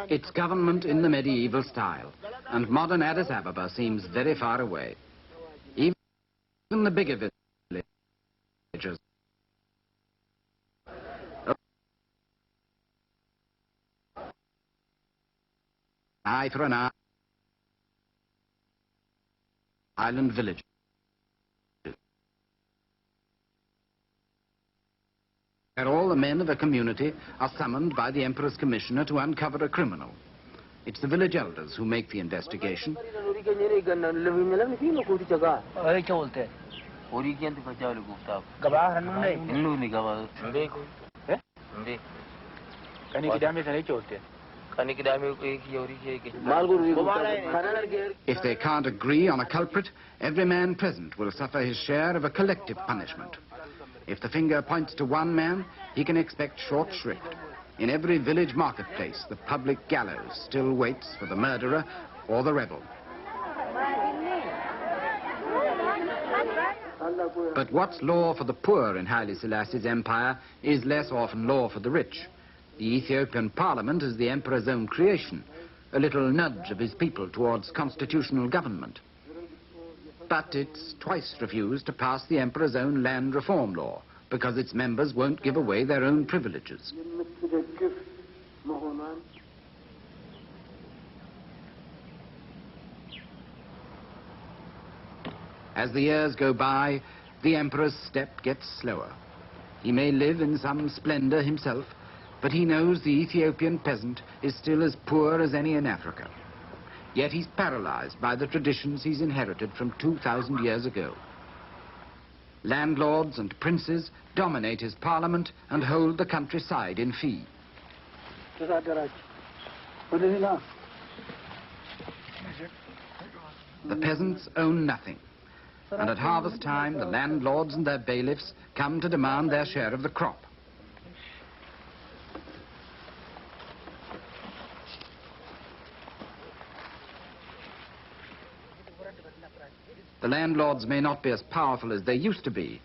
It's government in the medieval style, and modern Addis Ababa seems very far away. Even the bigger villages eye for an island village. Where all the men of a community are summoned by the Emperor's commissioner to uncover a criminal. It's the village elders who make the investigation. If they can't agree on a culprit, every man present will suffer his share of a collective punishment. If the finger points to one man, he can expect short shrift. In every village marketplace, the public gallows still waits for the murderer or the rebel. But what's law for the poor in Haile Selassie's empire is less often law for the rich. The Ethiopian parliament is the emperor's own creation, a little nudge of his people towards constitutional government. But it's twice refused to pass the emperor's own land reform law because its members won't give away their own privileges. As the years go by, the emperor's step gets slower. He may live in some splendor himself, but he knows the Ethiopian peasant is still as poor as any in Africa. Yet he's paralyzed by the traditions he's inherited from 2,000 years ago. Landlords and princes dominate his parliament and hold the countryside in fee. The peasants own nothing, and at harvest time the landlords and their bailiffs come to demand their share of the crop. The landlords may not be as powerful as they used to be,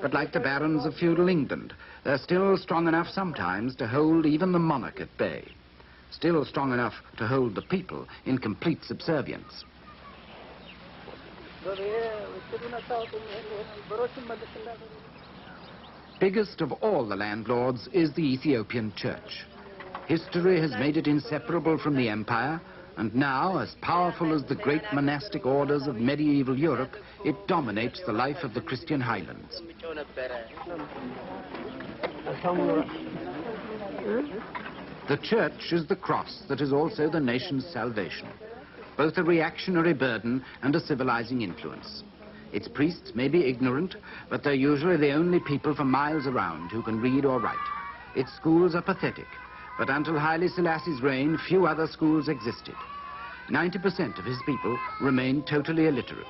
but like the barons of feudal England, they're still strong enough sometimes to hold even the monarch at bay, still strong enough to hold the people in complete subservience. Biggest of all the landlords is the Ethiopian church. History has made it inseparable from the empire, and now, as powerful as the great monastic orders of medieval Europe, it dominates the life of the Christian highlands. The church is the cross that is also the nation's salvation, both a reactionary burden and a civilizing influence. Its priests may be ignorant, but they're usually the only people for miles around who can read or write. Its schools are pathetic, but until Haile Selassie's reign, few other schools existed. 90% of his people remained totally illiterate.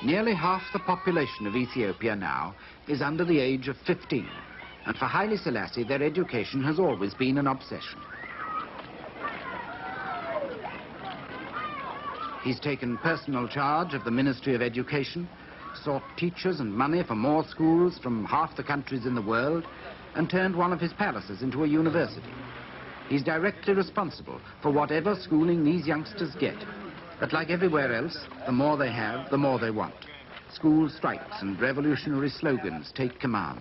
Nearly half the population of Ethiopia now is under the age of 15, and for Haile Selassie, their education has always been an obsession. He's taken personal charge of the Ministry of Education, sought teachers and money for more schools from half the countries in the world, and turned one of his palaces into a university. He's directly responsible for whatever schooling these youngsters get. But like everywhere else, the more they have, the more they want. School strikes and revolutionary slogans take command.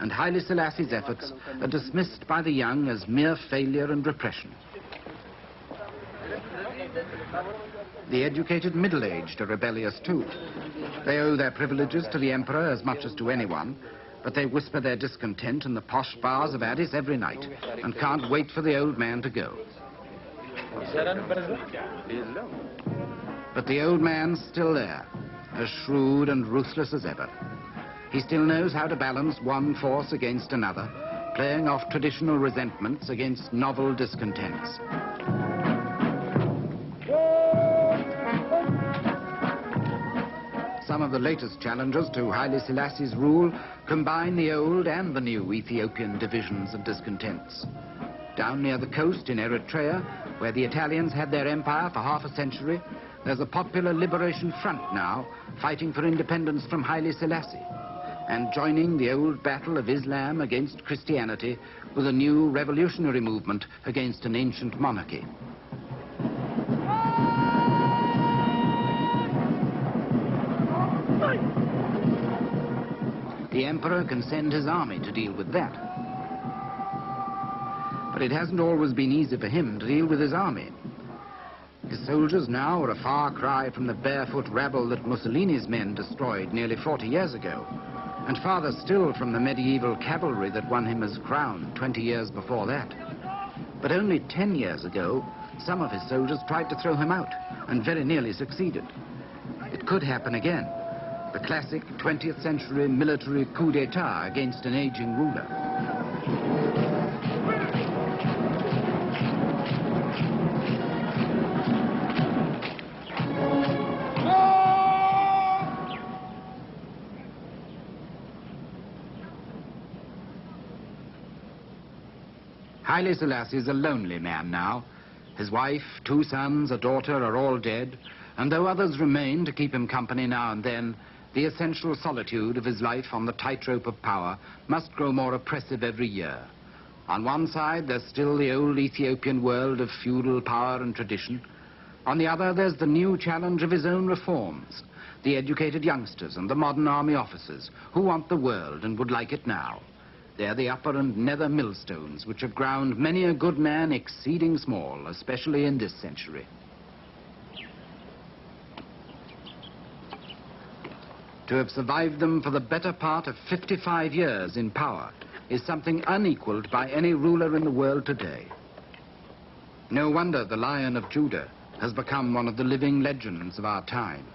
And Haile Selassie's efforts are dismissed by the young as mere failure and repression. The educated middle-aged are rebellious too. They owe their privileges to the emperor as much as to anyone, but they whisper their discontent in the posh bars of Addis every night and can't wait for the old man to go. But the old man's still there, as shrewd and ruthless as ever. He still knows how to balance one force against another, playing off traditional resentments against novel discontents. Some of the latest challengers to Haile Selassie's rule combine the old and the new Ethiopian divisions and discontents. Down near the coast in Eritrea, where the Italians had their empire for half a century, There's a popular liberation front now, fighting for independence from Haile Selassie, and joining the old battle of Islam against Christianity with a new revolutionary movement against an ancient monarchy. The emperor can send his army to deal with that. But it hasn't always been easy for him to deal with his army. His soldiers now are a far cry from the barefoot rabble that Mussolini's men destroyed nearly 40 years ago, and farther still from the medieval cavalry that won him his crown 20 years before that. But only 10 years ago, some of his soldiers tried to throw him out, and very nearly succeeded. It could happen again. The classic 20th century military coup d'etat against an aging ruler. Haile Selassie is a lonely man now. His wife, 2 sons, a daughter are all dead, and though others remain to keep him company now and then, the essential solitude of his life on the tightrope of power must grow more oppressive every year. On one side, there's still the old Ethiopian world of feudal power and tradition. On the other, there's the new challenge of his own reforms, the educated youngsters and the modern army officers who want the world and would like it now. They're the upper and nether millstones which have ground many a good man exceeding small, especially in this century. To have survived them for the better part of 55 years in power is something unequaled by any ruler in the world today. No wonder the Lion of Judah has become one of the living legends of our time.